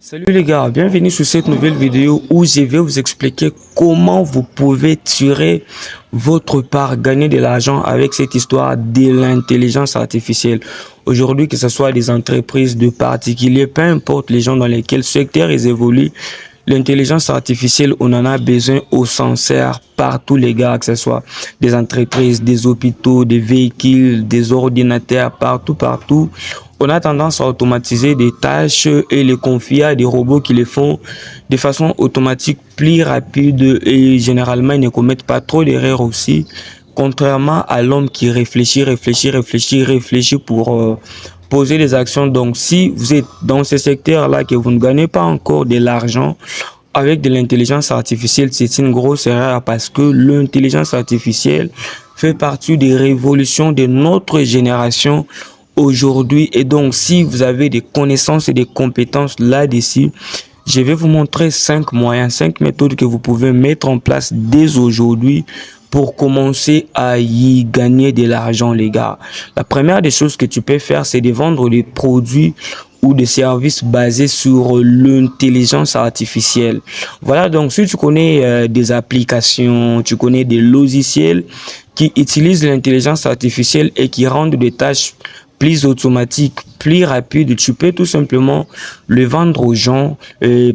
Salut les gars, bienvenue sur cette nouvelle vidéo où je vais vous expliquer comment vous pouvez tirer votre part, gagner de l'argent avec cette histoire de l'intelligence artificielle. Aujourd'hui, que ce soit des entreprises, de particuliers, peu importe les gens dans lesquels secteurs ils évoluent, l'intelligence artificielle, on en a besoin au sert partout les gars, que ce soit des entreprises, des hôpitaux, des véhicules, des ordinateurs, partout. On a tendance à automatiser des tâches et les confier à des robots qui les font de façon automatique, plus rapide et généralement ils ne commettent pas trop d'erreurs aussi. Contrairement à l'homme qui réfléchit pour poser des actions. Donc, si vous êtes dans ce secteur-là que vous ne gagnez pas encore de l'argent avec de l'intelligence artificielle, c'est une grosse erreur parce que l'intelligence artificielle fait partie des révolutions de notre génération aujourd'hui. Et donc, si vous avez des connaissances et des compétences là-dessus, je vais vous montrer 5 moyens, 5 méthodes que vous pouvez mettre en place dès aujourd'hui pour commencer à y gagner de l'argent, les gars. La première des choses que tu peux faire, c'est de vendre des produits ou des services basés sur l'intelligence artificielle. Voilà, donc si tu connais des applications, tu connais des logiciels qui utilisent l'intelligence artificielle et qui rendent des tâches plus automatique, plus rapide, tu peux tout simplement le vendre aux gens.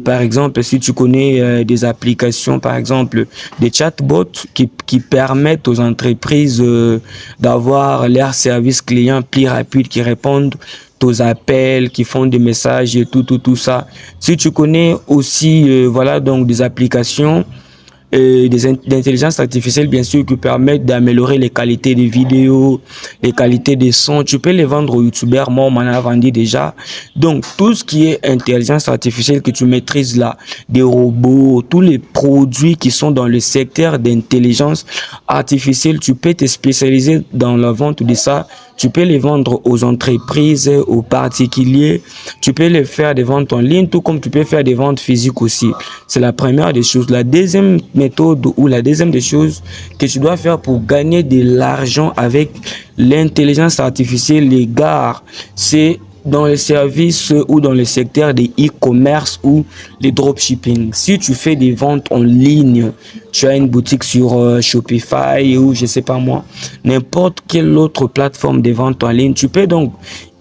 Par exemple, si tu connais des applications, par exemple des chatbots qui permettent aux entreprises d'avoir leurs services clients plus rapides, qui répondent aux appels, qui font des messages et tout ça. Si tu connais aussi, voilà, donc des applications d'intelligence artificielle, bien sûr, qui permettent d'améliorer les qualités des vidéos, les qualités des sons. Tu peux les vendre aux youtubeurs. Moi, on m'en a vendu déjà. Donc, tout ce qui est intelligence artificielle que tu maîtrises là, des robots, tous les produits qui sont dans le secteur d'intelligence artificielle, tu peux te spécialiser dans la vente de ça. Tu peux les vendre aux entreprises, aux particuliers. Tu peux les faire des ventes en ligne, tout comme tu peux faire des ventes physiques aussi. C'est la première des choses. La deuxième méthode ou la deuxième des choses que tu dois faire pour gagner de l'argent avec l'intelligence artificielle, les gars, c'est dans les services ou dans le secteur des e-commerce ou les dropshipping. Si tu fais des ventes en ligne, tu as une boutique sur Shopify ou je sais pas moi, n'importe quelle autre plateforme de vente en ligne, tu peux donc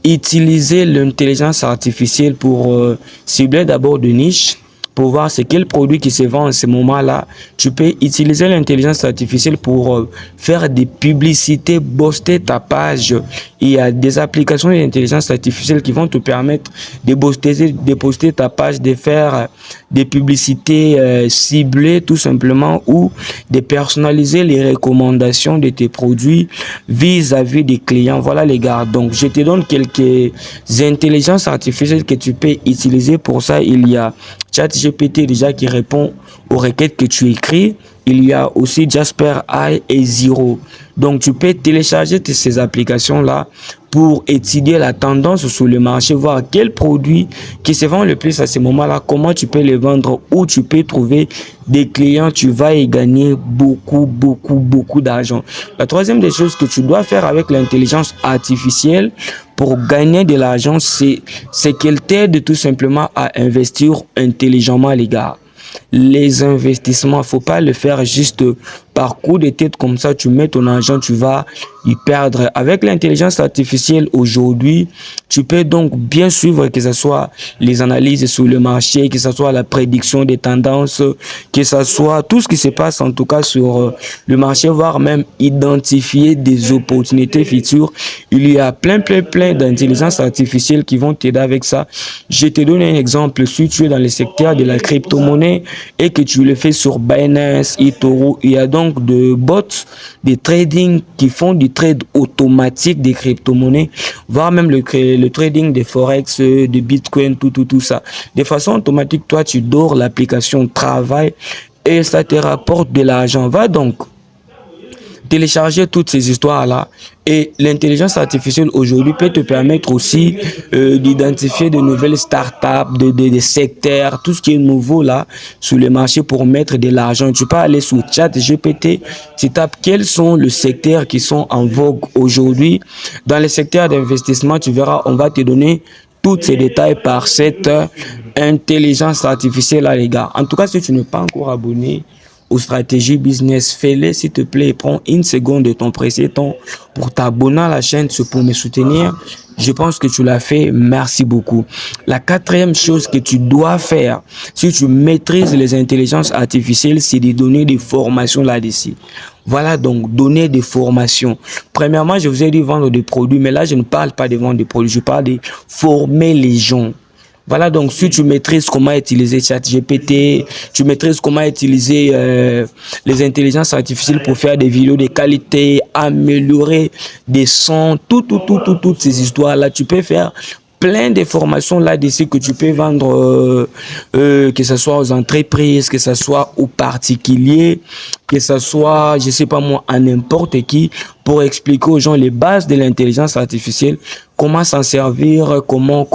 utiliser l'intelligence artificielle pour cibler d'abord de niches, pour voir c'est quel produit qui se vend en ce moment-là. Tu peux utiliser l'intelligence artificielle pour faire des publicités, booster ta page. Il y a des applications d'intelligence artificielle qui vont te permettre de booster ta page, de faire des publicités ciblées tout simplement ou de personnaliser les recommandations de tes produits vis-à-vis des clients. Voilà les gars, donc je te donne quelques intelligences artificielles que tu peux utiliser pour ça. Il y a ChatGPT déjà qui répond aux requêtes que tu écris. Il y a aussi Jasper AI et Zero. Donc, tu peux télécharger ces applications-là pour étudier la tendance sur le marché, voir quel produit qui se vend le plus à ce moment-là, comment tu peux les vendre, où tu peux trouver des clients, tu vas y gagner beaucoup d'argent. La troisième des choses que tu dois faire avec l'intelligence artificielle pour gagner de l'argent, c'est qu'elle t'aide tout simplement à investir intelligemment, les gars. Les investissements, faut pas le faire juste par coup de tête comme ça, tu mets ton argent, tu vas y perdre. Avec l'intelligence artificielle aujourd'hui, tu peux donc bien suivre que ce soit les analyses sur le marché, que ce soit la prédiction des tendances, que ce soit tout ce qui se passe en tout cas sur le marché, voire même identifier des opportunités futures. Il y a plein d'intelligence artificielle qui vont t'aider avec ça. Je te donne un exemple. Si tu es dans le secteur de la crypto-monnaie et que tu le fais sur Binance, eToro, il y a donc de bots, des trading qui font du trade automatique des crypto-monnaies, voire même le trading des forex, de bitcoin, tout ça. De façon automatique, toi, tu dors, l'application travaille et ça te rapporte de l'argent. Va donc télécharger toutes ces histoires-là. Et l'intelligence artificielle aujourd'hui peut te permettre aussi d'identifier de nouvelles startups, des secteurs, tout ce qui est nouveau là sur le marché pour mettre de l'argent. Tu peux aller sur ChatGPT, tu tapes quels sont les secteurs qui sont en vogue aujourd'hui. Dans les secteurs d'investissement, tu verras, on va te donner tous ces détails par cette intelligence artificielle là, les gars. En tout cas, si tu n'es pas encore abonné aux stratégies business, fais-les s'il te plaît. Prends une seconde de ton précieux temps pour t'abonner à la chaîne, pour me soutenir. Je pense que tu l'as fait. Merci beaucoup. La quatrième chose que tu dois faire, si tu maîtrises les intelligences artificielles, c'est de donner des formations là-dessus. Voilà, donc donner des formations. Premièrement, je vous ai dit vendre des produits, mais là, je ne parle pas de vendre des produits, je parle de former les gens. Voilà, donc si tu maîtrises comment utiliser ChatGPT, tu maîtrises comment utiliser les intelligences artificielles pour faire des vidéos de qualité, améliorer des sons, toutes ces histoires-là, tu peux faire plein de formations là-dessus que tu peux vendre, que ce soit aux entreprises, que ce soit aux particuliers, que ce soit, je sais pas moi, à n'importe qui, pour expliquer aux gens les bases de l'intelligence artificielle, comment s'en servir, comment.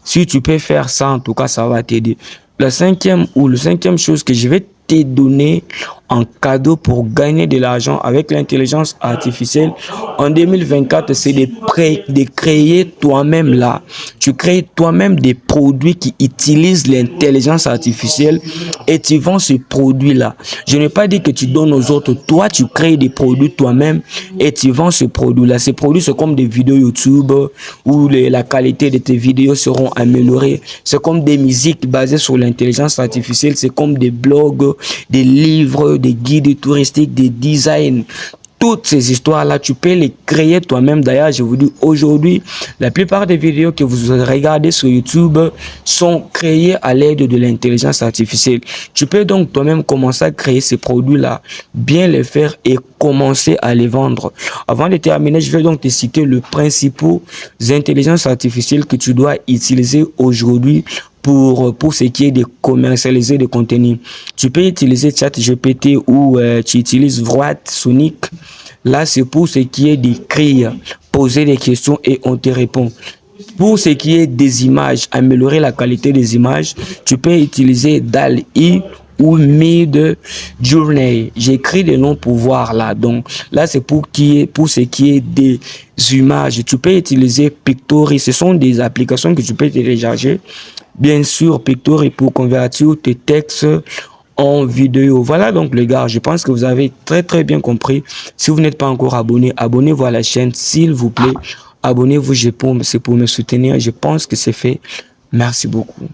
Si tu peux faire ça, en tout cas, ça va t'aider. Le cinquième chose que je vais te donner en cadeau pour gagner de l'argent avec l'intelligence artificielle en 2024, c'est de créer toi-même là. Tu crées toi-même des produits qui utilisent l'intelligence artificielle et tu vends ces produits-là. Je n'ai pas dit que tu donnes aux autres. Toi, tu crées des produits toi-même et tu vends ces produits-là. Ces produits, c'est comme des vidéos YouTube où la qualité de tes vidéos seront améliorées. C'est comme des musiques basées sur l'intelligence artificielle. C'est comme des blogs, des livres, des guides touristiques, des designs. Toutes ces histoires-là, tu peux les créer toi-même. D'ailleurs, je vous dis aujourd'hui, la plupart des vidéos que vous regardez sur YouTube sont créées à l'aide de l'intelligence artificielle. Tu peux donc toi-même commencer à créer ces produits-là, bien les faire et commencer à les vendre. Avant de terminer, je vais donc te citer les principaux intelligences artificielles que tu dois utiliser aujourd'hui pour ce qui est de commercialiser des contenus. Tu peux utiliser ChatGPT ou tu utilises Voix Sonic. Là, c'est pour ce qui est d'écrire, poser des questions et on te répond. Pour ce qui est des images, améliorer la qualité des images, tu peux utiliser DALL-E ou Midjourney. J'écris des noms pour voir là. Donc là, c'est pour ce qui est des images. Tu peux utiliser Pictory. Ce sont des applications que tu peux télécharger. Bien sûr, Pictory pour convertir tes textes en vidéo. Voilà donc les gars, je pense que vous avez très bien compris. Si vous n'êtes pas encore abonné, abonnez-vous à la chaîne s'il vous plaît. Abonnez-vous, c'est pour me soutenir. Je pense que c'est fait. Merci beaucoup.